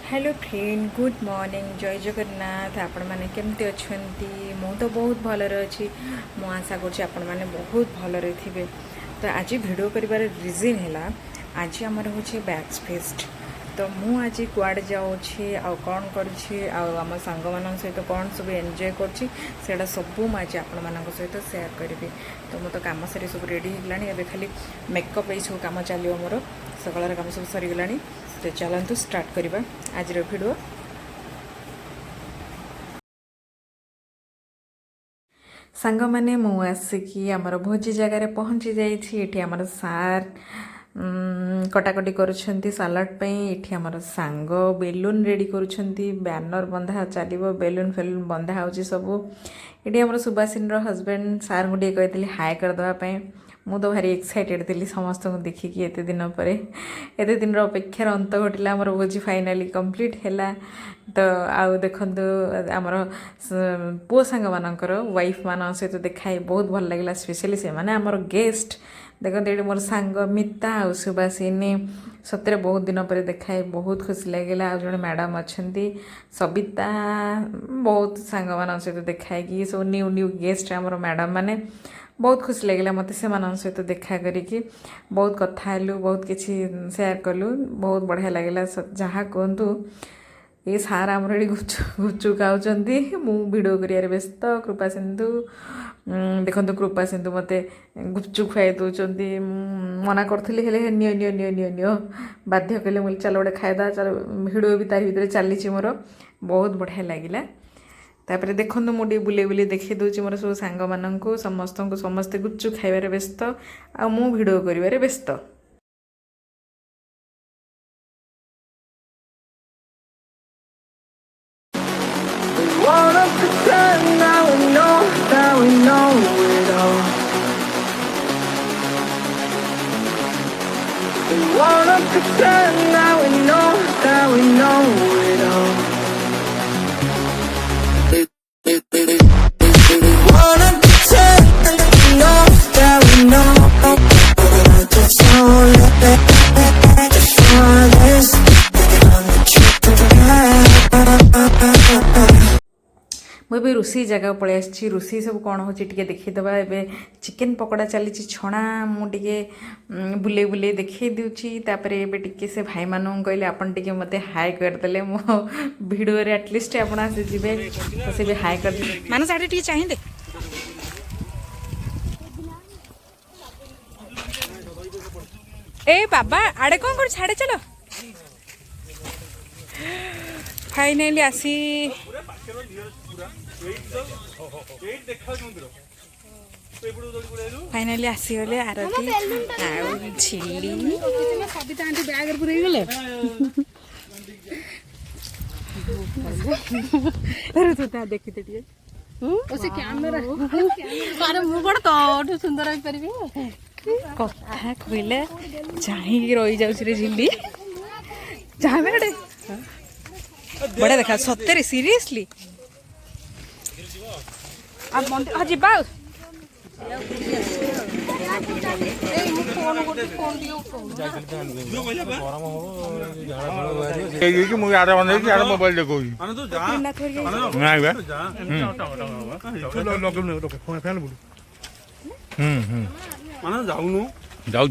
Hello friend good morning जय जगन्नाथ आपण मैंने केमती अच्छा मु तो बहुत भलरे अच्छी मु आशा कर बहुत भलरे थे। तो आज वीडियो कर रिजन है आज आमर हूँ बैक्स फेस्ट। तो मु आज कुआड़ जाऊँगी आउ कौन करम सांग मान सहित कौन सब एंजॉय कर सबू मुझे आपण मान सहित सेयार करी। तो मु तो कम सारी सब रेडी होगा खाली मेकअप ये सब कम चलो मोर सकाल कम सब सरीगला। तो चलतु स्टार्ट करवा आज वीडियो। सांग मैंने मु आसिकी आमर भोजी जगार पहुँची जाइए। आमर सार कटाकटी करुछंती सालाड पे। ये आमर सांग बेलून रेडी करुछंती, बैनर बंधा चलो बेलून फेलून बंधा हो सबू। ये आमर सुभाषिनी हजबैंड सार को कही हाय करदेवाई। मु तो भारी एक्साइटेड थी समस्त को देखिकी एत दिन पर एत दिन अपेक्षार अंत घटला आमर भोजी फाइनाली कंप्लीट है। तो आउ देखु आमर पुओ सांग मानकर वाइफ मान सहित देखाई बहुत भल लगे स्पेशली से माने आमर गेस्ट देखते ये मोर सांग मिता आ सुभाषिनी सतरे बहुत दिन पर देखाई बहुत खुशी लगे। आ जड़े मैडम अच्छा सबिता बहुत सांग मान सहित देखाई सब न्यू न्यू गेस्ट आमर मैडम मैंने बहुत खुशी लगे मत से सहित देखा करी बहुत कथा बहुत किसी सेयार कलु बहुत बढ़िया लगे जहाँ कहतु। ये सार आमर ये गुपचुप खाऊँगी वीडियो कर व्यस्त। कृपा सिंधु देखो कृपा सिंधु मत गुपचुप खाई दौरान मना करी neo neo neo neo neo बाध्य कले मुझे चल गोटे खाईदा चल भिडियो भी तार भर चली मोर बहुत बढ़िया लगे। तापर देखो मुझे बुले बुले देखी दूसरी मोर सब सांग मानक समस्त को समस्ते गुपचुप खाइबार व्यस्त आ मु भिडियो करिबार व्यस्त। मुझे रोषे जगह पलि आसी रोषे सब कौन हो देखीदे। ए चिकेन पकोड़ा चली छणा मुझे बुले बुले देखी दूची। टे से भाई मान कहले आपन टे मत हाय करदे मो भिडियो एटलिस्ट आप आसीजे तो से भी हाय कर मान साढ़े टे चाहिए। ए बाबा आड़े कौन कर छाड़े चलो फाइनाली आसी फाइनाली आसीगले आरती आ झिली सबिता आंटी बैग पुरे गले। अरे तो देखते टिए ओसे कैमरा अरे मु बड़ तो सुंदर हो परबी कथा कहले चाहि रही जाउछ रे झिली जा बेटे बड़ा देखा सत्तरे सीरियसली अब मन आज जीवा मोबाइल देखो जाऊनु जाऊ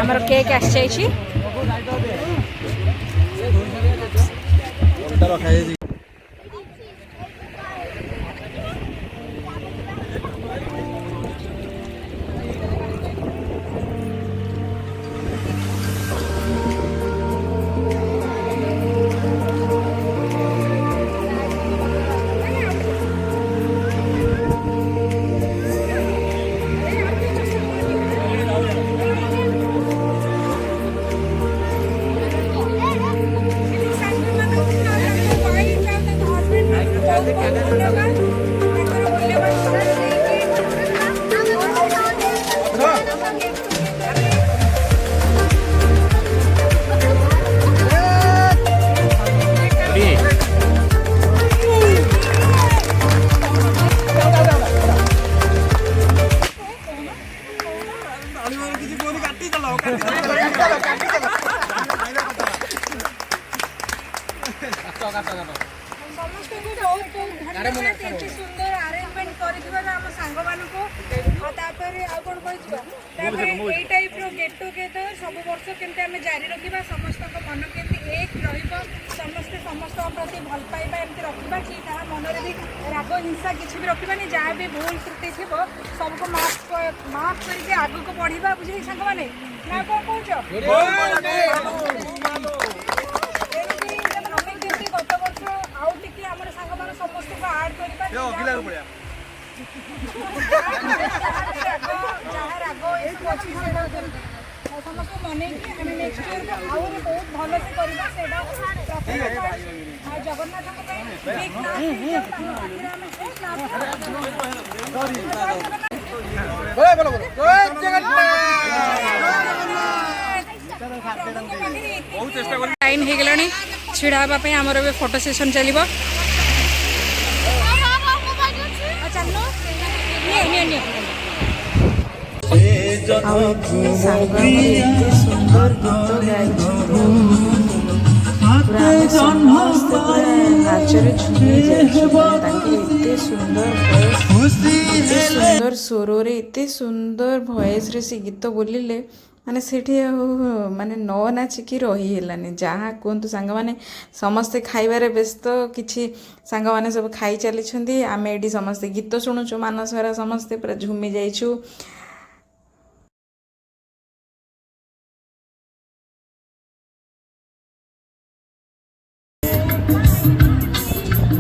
ଆମର କେକ୍ ଆସିଯାଇଛି। ସମସ୍ତଙ୍କୁ ବହୁତ ବହୁତ ଧନ୍ୟବାଦ ଏତେ ସୁନ୍ଦର ଆରେଞ୍ଜମେଣ୍ଟ କରିଥିବାରୁ ଆମ ସାଙ୍ଗମାନଙ୍କୁ। ଆଉ ତାପରେ ଆଉ କ'ଣ କହିଯିବା, ତାପରେ ଏଇ ଟାଇପ୍ର ଗେଟ୍ ଟୁଗେଦର ସବୁ ବର୍ଷ କେମିତି ଆମେ ଜାରି ରଖିବା, ସମସ୍ତଙ୍କ ମନ କେମିତି ଏକ ରହିବ, ସମସ୍ତେ ସମସ୍ତଙ୍କ ପ୍ରତି ଭଲ ପାଇବା ଏମିତି ରଖିବା କି କାହା ମନରେ ବି ରାଗ ହିଂସା କିଛି ବି ରଖିବାନି। ଯାହା ବି ଭୁଲ ତ୍ରୁଟି ଥିବ ସବୁକୁ ମାଫ୍ କରିକି ଆଗକୁ ବଢ଼ିବା। ବୁଝିଲି ସାଙ୍ଗମାନେ, ନା କ'ଣ କହୁଛ? ଗତ ବର୍ଷ ଆଉ ଟିକେ ଆମର ସାଙ୍ଗମାନେ ସମସ୍ତଙ୍କୁ ଆଡ୍ କରିବା, ଯାହା ରାଗ ଏସବୁ ଅଛି ସମସ୍ତଙ୍କୁ ମନେଇକି ଆମେ ନେକ୍ସଟ ଇୟରକୁ ଆହୁରି ବହୁତ ଭଲସେ କରିବା। ସେଇଟା ଆଉ ଜଗନ୍ନାଥଙ୍କ ପାଇଁ टाइम हो गलानी छिड़ा हाँपी आमर ए फोटो सेसन चलो। ଆଉ ଏଠି ସାଙ୍ଗ ଆମର ଏତେ ସୁନ୍ଦର ଗୀତ ଗାଇଛନ୍ତି, ପୁରା ଆମେ ସମସ୍ତେ ପୁରା ନାଚରେ ଝୁମି ଯାଇଛୁ। ତାଙ୍କର ଏତେ ସୁନ୍ଦର ଭଏସ୍, ଏତେ ସୁନ୍ଦର ସ୍ୱରରେ, ଏତେ ସୁନ୍ଦର ଭଏସ୍ରେ ସେ ଗୀତ ବୋଲିଲେ ମାନେ ସେଠି ଆଉ ମାନେ ନ ନାଚିକି ରହି ହେଲାନି। ଯାହା କୁହନ୍ତୁ ସାଙ୍ଗମାନେ ସମସ୍ତେ ଖାଇବାରେ ବ୍ୟସ୍ତ, କିଛି ସାଙ୍ଗମାନେ ସବୁ ଖାଇ ଚାଲିଛନ୍ତି, ଆମେ ଏଠି ସମସ୍ତେ ଗୀତ ଶୁଣୁଛୁ, ମାନସରା ସମସ୍ତେ ପୁରା ଝୁମି ଯାଇଛୁ।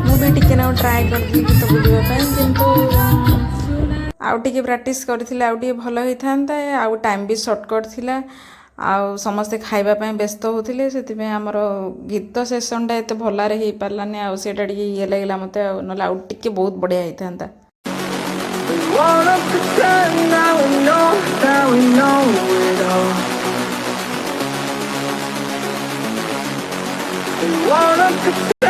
ମୁଁ ବି ଟିକେ ନାକୁ ଟ୍ରାଏ କରିଥିଲି ଗୀତ ବୋଲିବା ପାଇଁ, କିନ୍ତୁ ଆଉ ଟିକେ ପ୍ରାକ୍ଟିସ୍ କରିଥିଲେ ଆଉ ଟିକେ ଭଲ ହେଇଥାନ୍ତା। ଆଉ ଟାଇମ୍ ବି ସର୍ଟକଟ୍ ଥିଲା, ଆଉ ସମସ୍ତେ ଖାଇବା ପାଇଁ ବ୍ୟସ୍ତ ହେଉଥିଲେ, ସେଥିପାଇଁ ଆମର ଗୀତ ସେସନ୍ଟା ଏତେ ଭଲରେ ହେଇପାରିଲାନି। ଆଉ ସେଇଟା ଟିକେ ଇଏ ଲାଗିଲା ମୋତେ, ଆଉ ନହେଲେ ଆଉ ଟିକେ ବହୁତ ବଢ଼ିଆ ହେଇଥାନ୍ତା। All of the sun, now we know it all. All of the